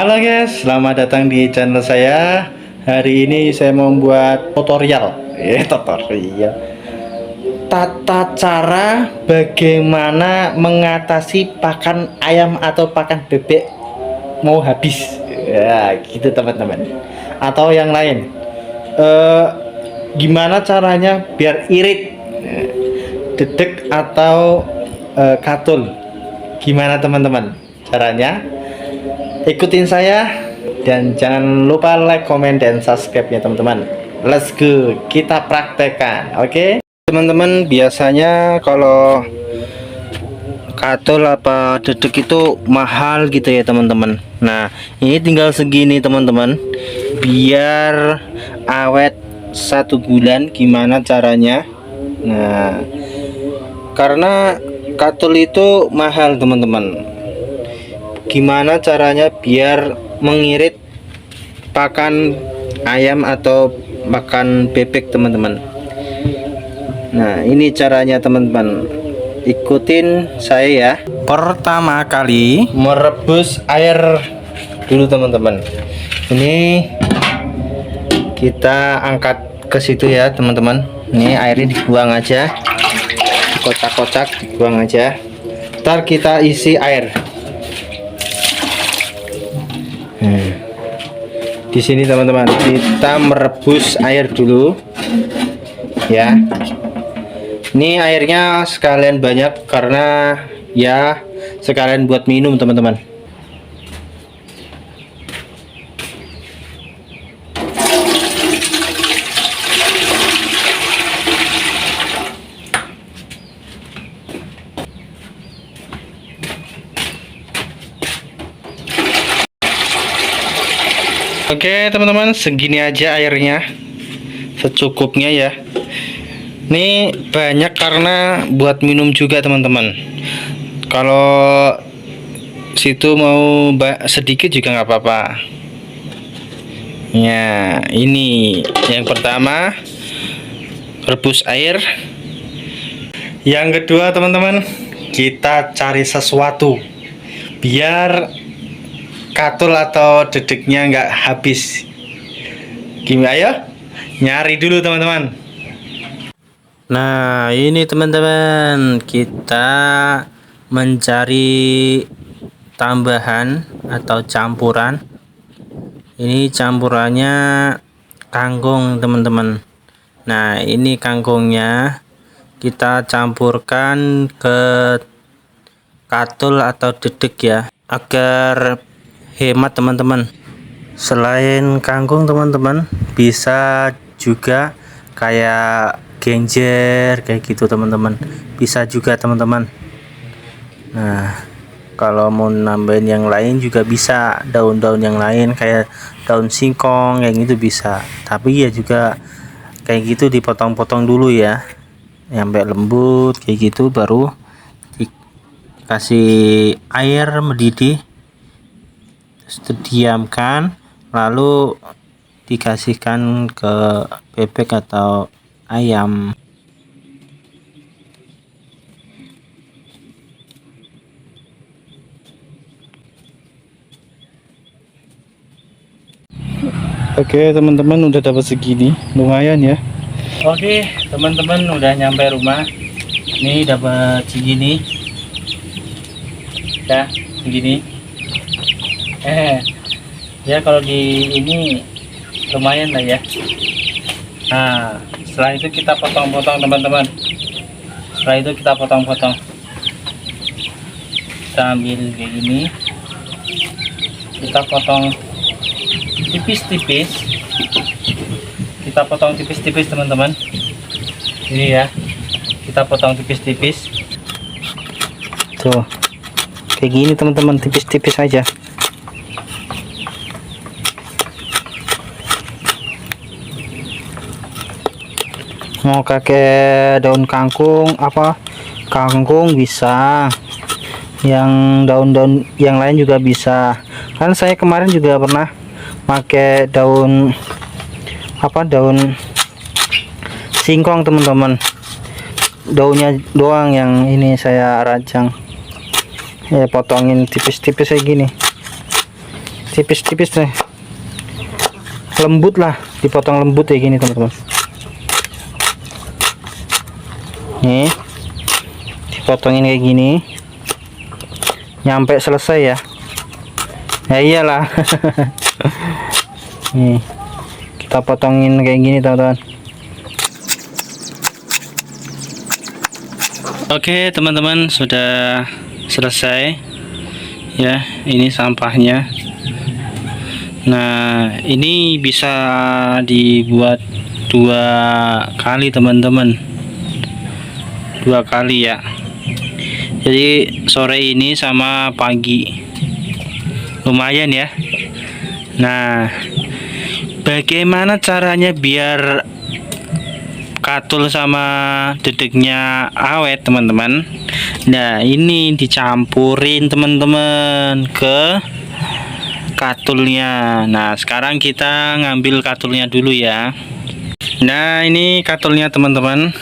Halo guys, selamat datang di channel saya. Hari ini saya mau membuat tutorial. Tutorial. Tata cara bagaimana mengatasi pakan ayam atau pakan bebek mau habis. Ya, gitu teman-teman. Atau yang lain. Gimana caranya biar irit, dedek atau katul. Gimana teman-teman caranya? Ikutin saya dan jangan lupa like, comment, dan subscribe ya teman-teman. Let's go, kita praktekkan. Oke teman-teman, biasanya kalau katul apa dedek itu mahal gitu ya teman-teman. Nah ini tinggal segini teman-teman, biar awet 1 bulan. Gimana caranya? Nah karena katul itu mahal teman-teman, gimana caranya biar mengirit pakan ayam atau makan bebek teman-teman. Nah ini caranya teman-teman, ikutin saya ya. Pertama kali merebus air dulu teman-teman. Ini kita angkat ke situ ya teman-teman. Ini airnya dibuang aja, kocak-kocak dibuang aja. Ntar kita isi air. Di sini teman-teman, kita merebus air dulu ya. Ini airnya sekalian banyak karena ya sekalian buat minum teman-teman. Oke teman-teman, segini aja airnya, secukupnya ya. Ini banyak karena buat minum juga teman-teman. Kalau situ mau sedikit juga nggak apa-apa ya. Ini yang pertama, rebus air. Yang kedua teman-teman, kita cari sesuatu biar katul atau dedeknya nggak habis. Gimana ya? Nyari dulu teman-teman. Nah ini teman-teman, kita mencari tambahan atau campuran. Ini campurannya kangkung teman-teman. Nah ini kangkungnya kita campurkan ke katul atau dedek ya, agar hemat teman-teman. Selain kangkung teman-teman, bisa juga kayak genjer kayak gitu teman-teman, bisa juga teman-teman. Nah kalau mau nambahin yang lain juga bisa, daun-daun yang lain kayak daun singkong kayak gitu bisa, tapi ya juga kayak gitu dipotong-potong dulu ya sampai lembut kayak gitu, baru dikasih air mendidih, diamkan, lalu dikasihkan ke bebek atau ayam. Oke teman-teman, udah dapat segini, lumayan ya. Oke teman-teman, udah nyampe rumah. Ini dapat segini ya, segini. Ya kalau di ini lumayan lah ya. Nah setelah itu kita potong-potong teman-teman. Setelah itu kita potong-potong, kita ambil kayak gini, kita potong tipis-tipis. Kita potong tipis-tipis teman-teman. Ini ya, kita potong tipis-tipis tuh kayak gini teman-teman, tipis-tipis aja. Mau kakek daun kangkung apa kangkung bisa, yang daun-daun yang lain juga bisa. Kan saya kemarin juga pernah pakai daun apa, daun singkong teman-teman, daunnya doang yang ini saya rajang ya, potongin tipis-tipis kayak gini. tipis-tipis nih, lembut lah, dipotong lembut kayak gini teman-teman. Nih dipotongin kayak gini nyampe selesai ya. Ya iyalah. Nih kita potongin kayak gini teman-teman. Oke teman-teman, sudah selesai ya, ini sampahnya. Nah ini bisa dibuat 2 kali teman-teman, 2 kali ya. Jadi sore ini sama pagi, lumayan ya. Nah bagaimana caranya biar katul sama dedeknya awet teman-teman? Nah ini dicampurin teman-teman ke katulnya. Nah sekarang kita ngambil katulnya dulu ya. Nah ini katulnya teman-teman,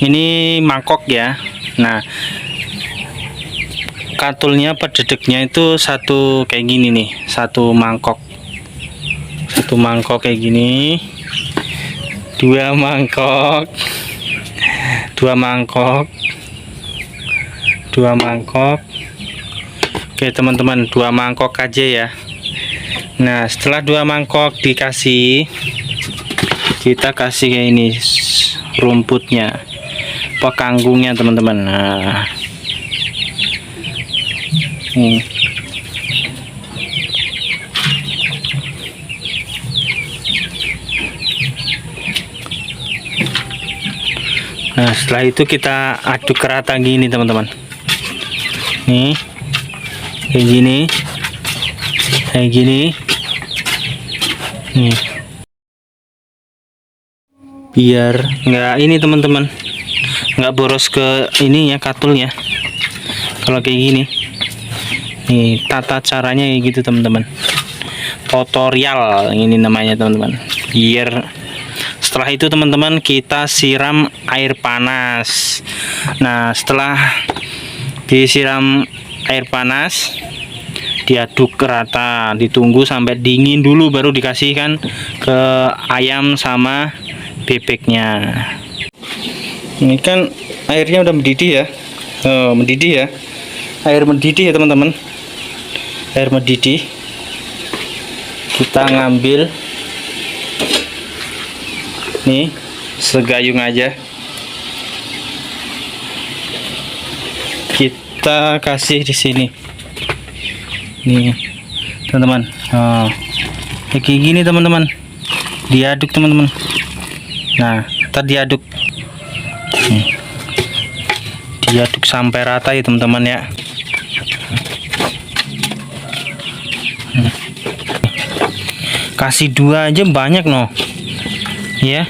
ini mangkok ya. Nah katulnya per dedeknya itu satu kayak gini nih, satu mangkok kayak gini, 2 mangkok, 2 mangkok. Oke teman-teman, 2 mangkok aja ya. Nah setelah 2 mangkok dikasih, kita kasih kayak ini rumputnya, kanggungnya teman-teman. Nah ini nah setelah itu kita aduk rata gini teman-teman. Nih kayak gini nih, biar nggak ini teman-teman, nggak boros ke ini ya katulnya. Kalau kayak gini nih, tata caranya kayak gitu teman-teman, tutorial ini namanya teman-teman. Biar setelah itu teman-teman kita siram air panas. Nah setelah disiram air panas, diaduk rata, ditunggu sampai dingin dulu baru dikasihkan ke ayam sama bebeknya. Ini kan airnya udah mendidih ya. Mendidih ya, air mendidih ya teman-teman, air mendidih. Kita ngambil nih segayung aja, kita kasih di sini nih teman-teman. Kayak gini teman-teman, diaduk teman-teman. Nah kita diaduk nih, diaduk sampai rata ya teman-teman ya. Kasih 2 aja banyak no ya.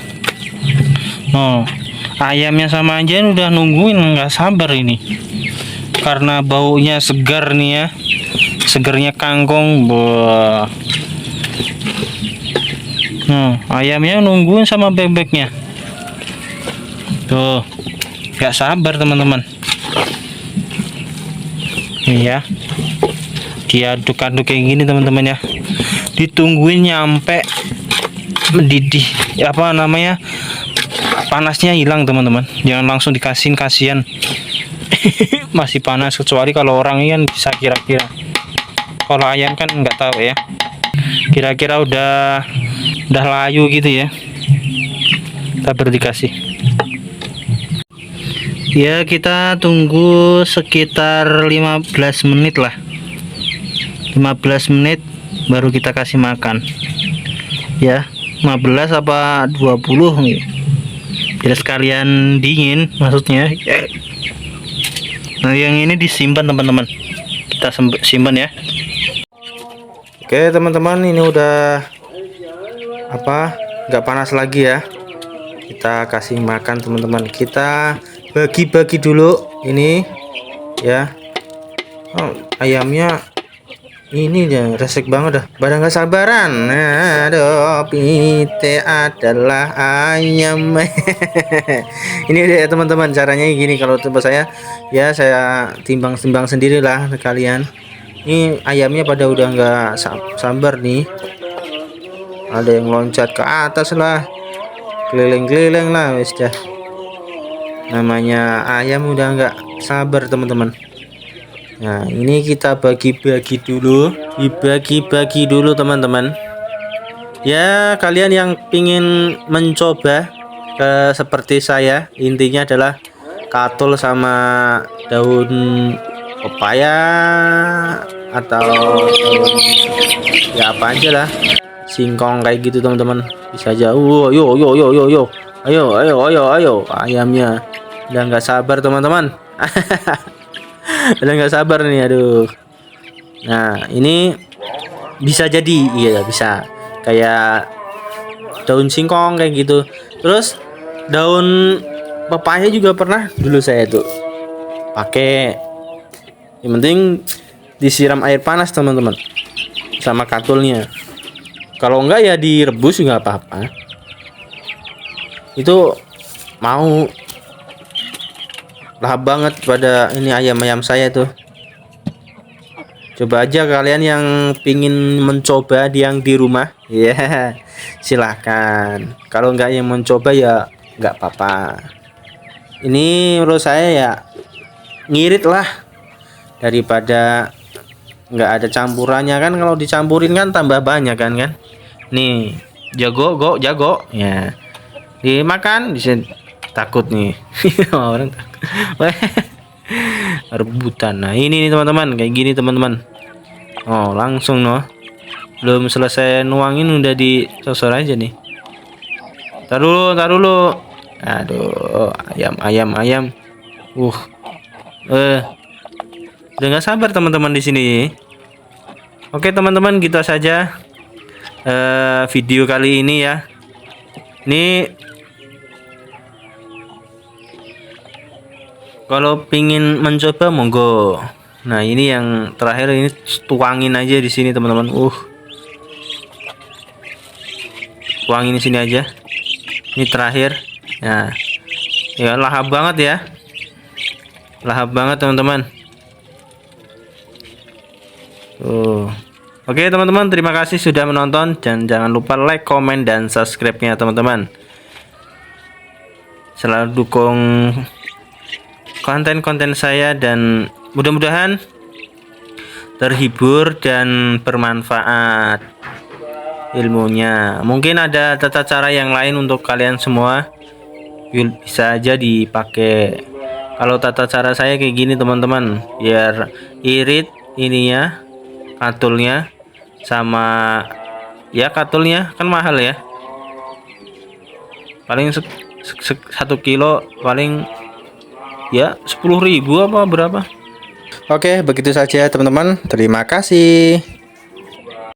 Ayamnya sama aja udah nungguin, nggak sabar ini karena baunya segar nih ya, segernya kangkung. Ayamnya nungguin sama bebeknya tuh, nggak sabar teman-teman. Iya, diaduk-aduk kayak gini teman-teman ya, ditungguin nyampe mendidih ya, apa namanya, panasnya hilang teman-teman. Jangan langsung dikasihin, kasihan masih panas. Kecuali kalau orang ini kan bisa kira-kira, kalau ayam kan nggak tahu ya, kira-kira udah layu gitu ya, kita baru dikasih ya. Kita tunggu sekitar 15 menit lah, 15 menit baru kita kasih makan ya. 15 apa 20 nih, biar sekalian dingin maksudnya. Nah yang ini disimpan teman-teman, kita simpan ya. Oke teman-teman, ini udah nggak panas lagi ya. Kita kasih makan teman-teman, kita bagi-bagi dulu ini ya. Ayamnya ini ya resek banget dah, pada nggak sabaran. Nah, aduh, pite adalah ayam. Ini deh teman-teman, caranya gini. Kalau tempat saya ya, saya timbang-timbang sendirilah kalian. Ini ayamnya pada udah nggak sabar nih. Ada yang loncat ke atas lah, keliling-keliling lah, wis dah. Namanya ayam udah nggak sabar teman-teman. Nah, ini kita bagi-bagi dulu, dibagi-bagi dulu teman-teman. Ya, kalian yang pingin mencoba seperti saya, intinya adalah katul sama daun pepaya atau daun ya apa aja lah, singkong kayak gitu teman-teman, bisa aja. Yo yo yo yo yo, ayo ayo ayo ayo, ayamnya udah nggak sabar teman-teman. Udah nggak sabar nih, aduh. Nah, ini bisa jadi, iya bisa kayak daun singkong kayak gitu. Terus daun pepaya juga pernah dulu saya tuh pakai. Yang penting disiram air panas teman-teman sama katulnya. Kalau enggak ya direbus juga apa-apa. Itu mau lahap banget pada ini ayam-ayam saya tuh. Coba aja kalian yang pingin mencoba yang di rumah, ya silahkan. Kalau nggak yang mencoba ya nggak apa-apa. Ini menurut saya ya ngirit lah daripada nggak ada campurannya kan. Kalau dicampurin kan tambah banyak kan. Nih jago ya dimakan bisa takut nih. Orang takut. Rebutan. Nah ini nih teman-teman, kayak gini teman-teman. Oh langsung noh, belum selesai nuangin udah disosor aja nih. Taruh dulu. Aduh, ayam. Udah nggak sabar teman-teman di sini. Oke teman-teman, kita saja video kali ini ya. Ini kalau pingin mencoba monggo. Nah ini yang terakhir, ini tuangin aja di sini teman-teman. Tuangin di sini aja. Ini terakhir. Nah, ya lahap banget ya. Lahap banget teman-teman. Oke teman-teman, terima kasih sudah menonton dan jangan lupa like, komen, dan subscribe-nya teman-teman. Selalu dukung konten-konten saya dan mudah-mudahan terhibur dan bermanfaat ilmunya. Mungkin ada tata cara yang lain untuk kalian semua, bisa aja dipakai. Kalau tata cara saya kayak gini teman-teman, biar irit ininya, katulnya, sama ya katulnya kan mahal ya, paling 1 kilo paling ya 10.000 apa berapa. Oke, begitu saja teman-teman, terima kasih.